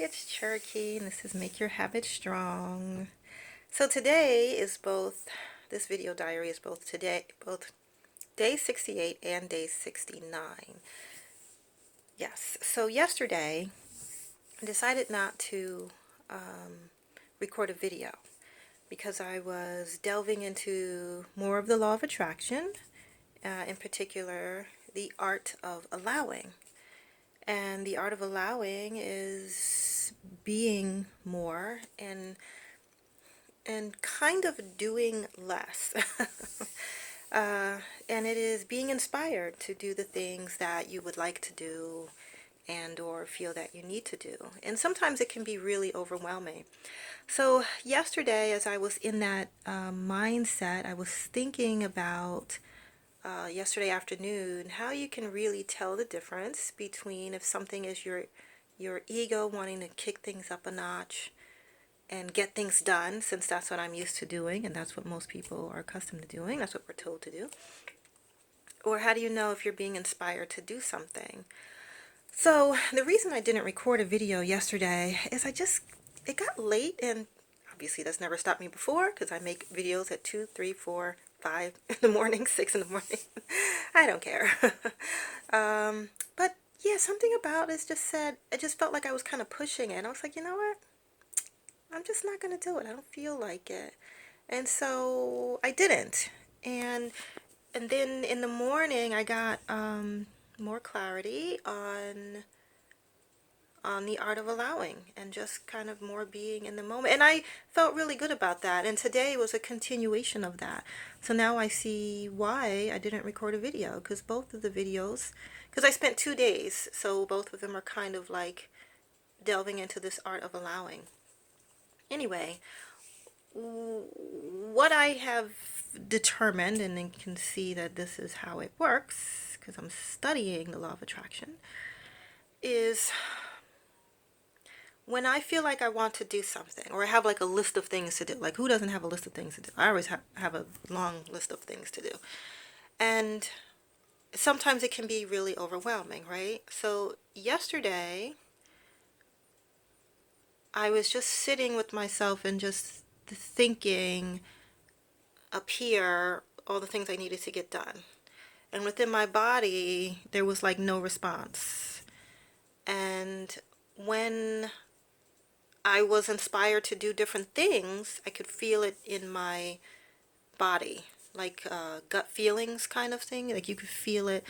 it's Cherokee, and this is Make Your Habit Strong. So today is this video diary is both day 68 and day 69. Yes, so yesterday I decided not to record a video because I was delving into more of the law of attraction, in particular, the art of allowing. And the art of allowing is being more and kind of doing less. And it is being inspired to do the things that you would like to do and or feel that you need to do. And sometimes it can be really overwhelming. So yesterday, as I was in that mindset, I was thinking about yesterday afternoon how you can really tell the difference between if something is your ego wanting to kick things up a notch and get things done, since that's what I'm used to doing and that's what most people are accustomed to doing, that's what we're told to do. Or how do you know if you're being inspired to do something? So the reason I didn't record a video yesterday is it got late, and obviously that's never stopped me before because I make videos at 2, 3, 4, 5 in the morning, 6 in the morning. I don't care. But yeah, something about it just felt like I was kind of pushing it. I was like, you know what? I'm just not going to do it. I don't feel like it. And so I didn't. And then in the morning I got more clarity on the art of allowing and just kind of more being in the moment. And I felt really good about that. And today was a continuation of that. So now I see why I didn't record a video, because both of the videos, because I spent 2 days, so both of them are kind of like delving into this art of allowing. Anyway, what I have determined, and you can see that this is how it works because I'm studying the law of attraction, is when I feel like I want to do something, or I have like a list of things to do. Like, who doesn't have a list of things to do? I always have a long list of things to do. And sometimes it can be really overwhelming, right? So yesterday, I was just sitting with myself and just thinking up here all the things I needed to get done. And within my body, there was like no response. And when I was inspired to do different things, I could feel it in my body, like gut feelings kind of thing. Like you could feel it,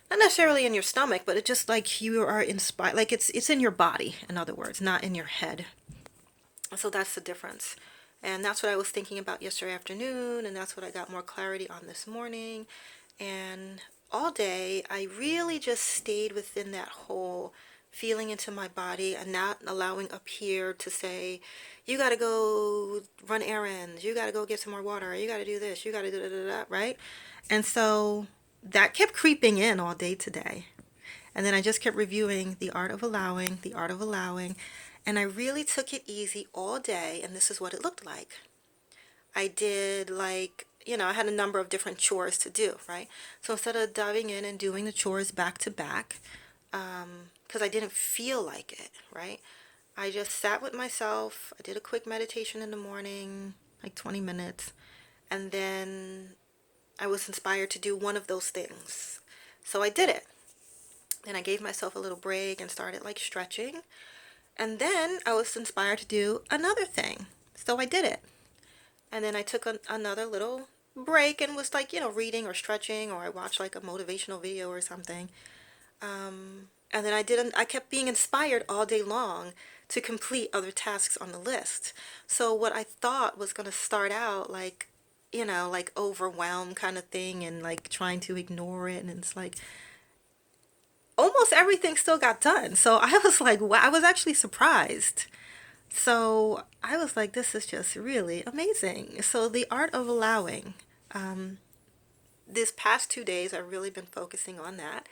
not necessarily in your stomach, but it just like you are inspired, like it's in your body, in other words, not in your head. So that's the difference. And that's what I was thinking about yesterday afternoon, and that's what I got more clarity on this morning. And all day, I really just stayed within that whole feeling into my body and not allowing up here to say, you got to go run errands, you got to go get some more water, you got to do this, you got to do that, right? And so that kept creeping in all day today. And then I just kept reviewing the art of allowing, the art of allowing. And I really took it easy all day, and this is what it looked like. I did I had a number of different chores to do, right? So instead of diving in and doing the chores back to back, because I didn't feel like it, right? I just sat with myself. I did a quick meditation in the morning, like 20 minutes, and then I was inspired to do one of those things. So I did it. Then I gave myself a little break and started like stretching. And then I was inspired to do another thing. So I did it. And then I took another little break and was like, reading or stretching, or I watched like a motivational video or something. And then I kept being inspired all day long to complete other tasks on the list. So what I thought was going to start out like, like overwhelmed kind of thing and like trying to ignore it. And it's like, almost everything still got done. So I was like, wow, I was actually surprised. So I was like, this is just really amazing. So the art of allowing, this past 2 days, I've really been focusing on that.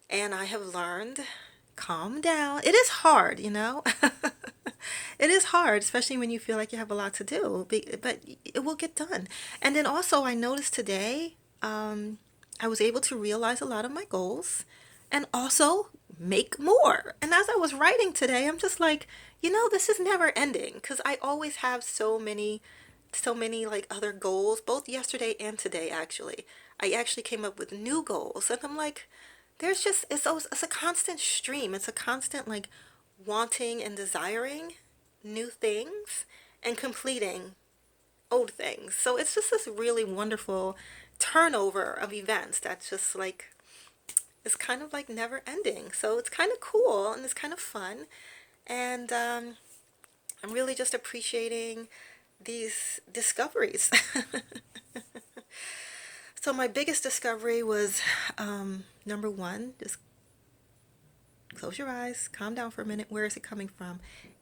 And I have learned, calm down. It is hard, It is hard, especially when you feel like you have a lot to do, but it will get done. And then also I noticed today, I was able to realize a lot of my goals and also make more. And as I was writing today, I'm just like, this is never ending because I always have so many like other goals, both yesterday and today actually. I actually came up with new goals and I'm like, it's a constant stream. It's a constant like wanting and desiring new things and completing old things. So it's just this really wonderful turnover of events that's just like, it's kind of like never ending. So it's kind of cool and it's kind of fun. And I'm really just appreciating these discoveries. So my biggest discovery was number one, just close your eyes, calm down for a minute. Where is it coming from?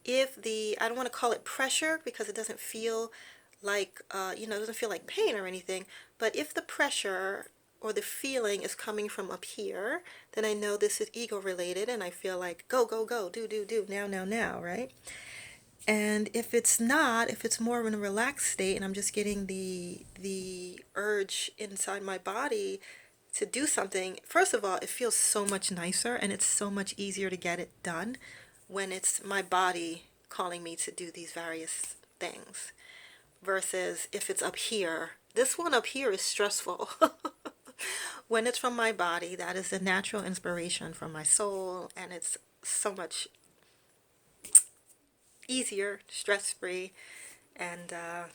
I don't want to call it pressure because it doesn't feel like, it doesn't feel like pain or anything, but if the pressure or the feeling is coming from up here, then I know this is ego related and I feel like go, go, go, do, now, right? And if it's not, if it's more in a relaxed state and I'm just getting the urge inside my body to do something, first of all, it feels so much nicer and it's so much easier to get it done when it's my body calling me to do these various things versus if it's up here. This one up here is stressful. When it's from my body, that is the natural inspiration from my soul, and it's so much easier, stress-free, and I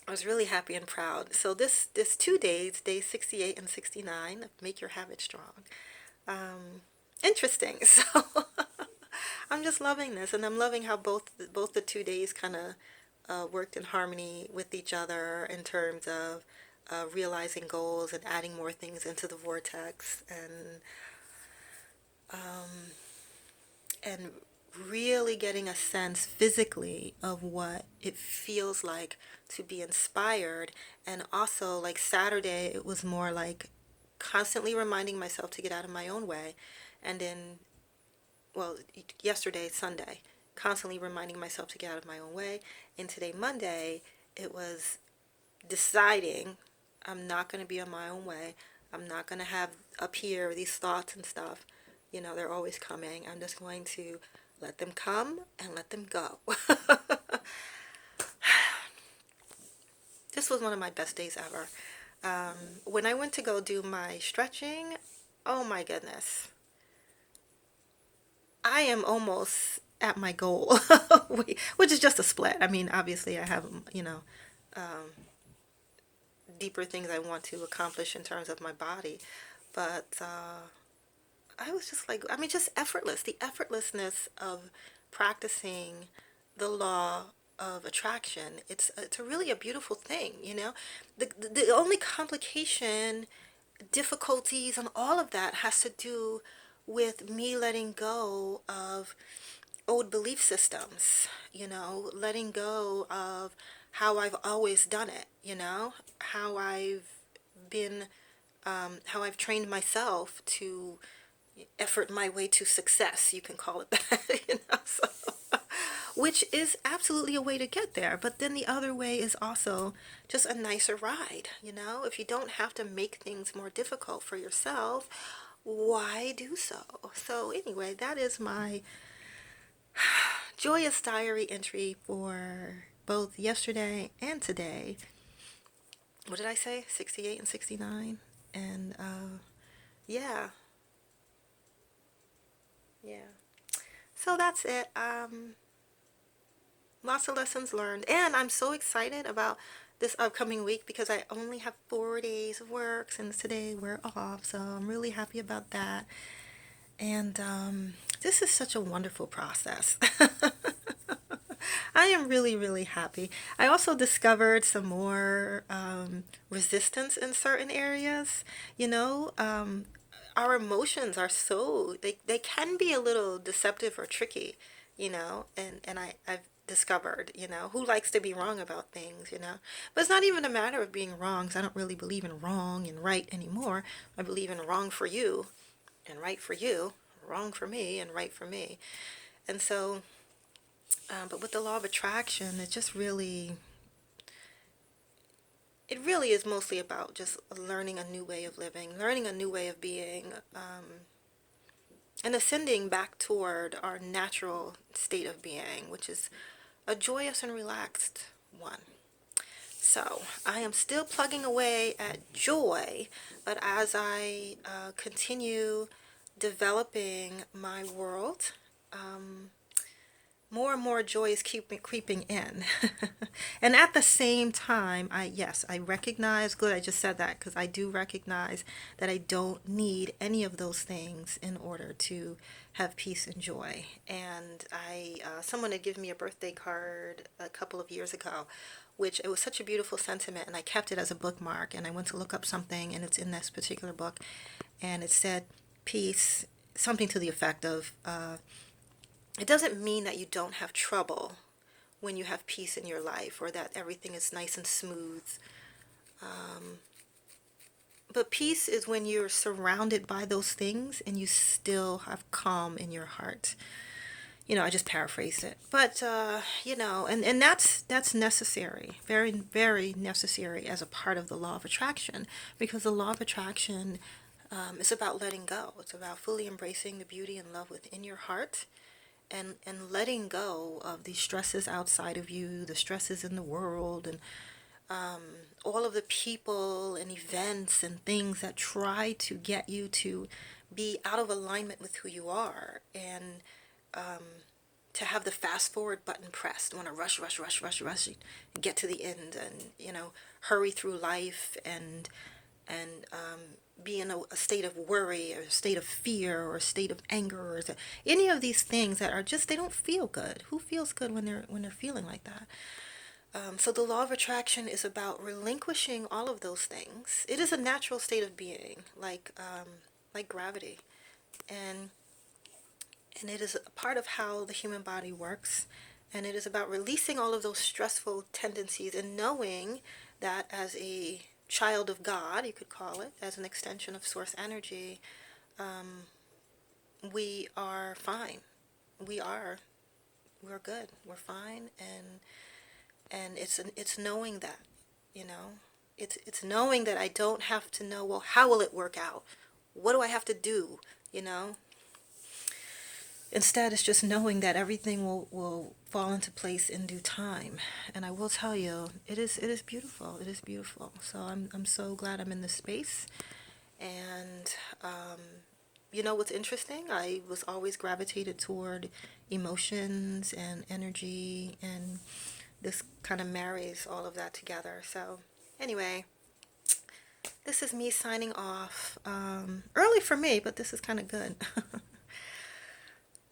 was really happy and proud. So this 2 days, days 68 and 69, of Make Your Habit Strong. Interesting. So I'm just loving this, and I'm loving how both the 2 days kind of worked in harmony with each other in terms of realizing goals and adding more things into the vortex, and really getting a sense physically of what it feels like to be inspired. And also, like Saturday, it was more like constantly reminding myself to get out of my own way. And then, well, yesterday, Sunday, constantly reminding myself to get out of my own way. And today, Monday, it was deciding I'm not going to be on my own way. I'm not going to have up here these thoughts and stuff. They're always coming. I'm just going to let them come and let them go. This was one of my best days ever. When I went to go do my stretching, oh my goodness. I am almost at my goal, which is just a split. I mean, obviously I have, deeper things I want to accomplish in terms of my body. But I was just like, I mean, just effortless. The effortlessness of practicing the law of attraction. It's a really a beautiful thing. The only complication, difficulties, and all of that has to do with me letting go of old belief systems, letting go of how I've always done it, how I've been, how I've trained myself to effort my way to success, you can call it that, so, which is absolutely a way to get there. But then the other way is also just a nicer ride, if you don't have to make things more difficult for yourself, why do so? So anyway, that is my joyous diary entry for both yesterday and today. What did I say? 68 and 69. And yeah. Yeah. So that's it. Lots of lessons learned. And I'm so excited about this upcoming week because I only have 4 days of work since today we're off. So I'm really happy about that. And this is such a wonderful process. I am really, really happy. I also discovered some more resistance in certain areas. Our emotions are they can be a little deceptive or tricky, and I've discovered, who likes to be wrong about things. But it's not even a matter of being wrong, 'cause I don't really believe in wrong and right anymore. I believe in wrong for you and right for you, wrong for me and right for me. And so, but with the law of attraction, it really is mostly about just learning a new way of living, learning a new way of being, and ascending back toward our natural state of being, which is a joyous and relaxed one. So I am still plugging away at joy, but as I continue developing my world, more and more joy is creeping in. And at the same time, yes, I recognize, good, I just said that because I do recognize that I don't need any of those things in order to have peace and joy. And someone had given me a birthday card a couple of years ago, which it was such a beautiful sentiment, and I kept it as a bookmark, and I went to look up something, and it's in this particular book, and it said peace, something to the effect of, it doesn't mean that you don't have trouble when you have peace in your life, or that everything is nice and smooth. But peace is when you're surrounded by those things and you still have calm in your heart. I just paraphrased it. But, and that's necessary, very, very necessary as a part of the law of attraction, because the law of attraction is about letting go. It's about fully embracing the beauty and love within your heart, and letting go of the stresses outside of you, the stresses in the world, and all of the people and events and things that try to get you to be out of alignment with who you are, and to have the fast forward button pressed, want to rush, rush, rush, rush, rush, and get to the end, and hurry through life, and be in a state of worry, or a state of fear, or a state of anger, or any of these things that are just, they don't feel good. Who feels good when they're feeling like that? So the law of attraction is about relinquishing all of those things. It is a natural state of being, like gravity, and it is a part of how the human body works. And it is about releasing all of those stressful tendencies, and knowing that as a child of God, you could call it, as an extension of source energy, we are fine. We're good. We're fine, and it's knowing that, it's knowing that I don't have to know, well, how will it work out? What do I have to do? Instead, it's just knowing that everything will fall into place in due time. And I will tell you, it is beautiful. It is beautiful. So I'm so glad I'm in this space. And what's interesting? I was always gravitated toward emotions and energy, and this kind of marries all of that together. So anyway, this is me signing off. Early for me, but this is kind of good.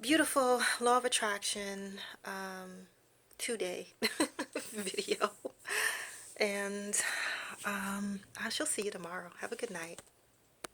Beautiful law of attraction 2-day video, and I shall see you tomorrow. Have a good night.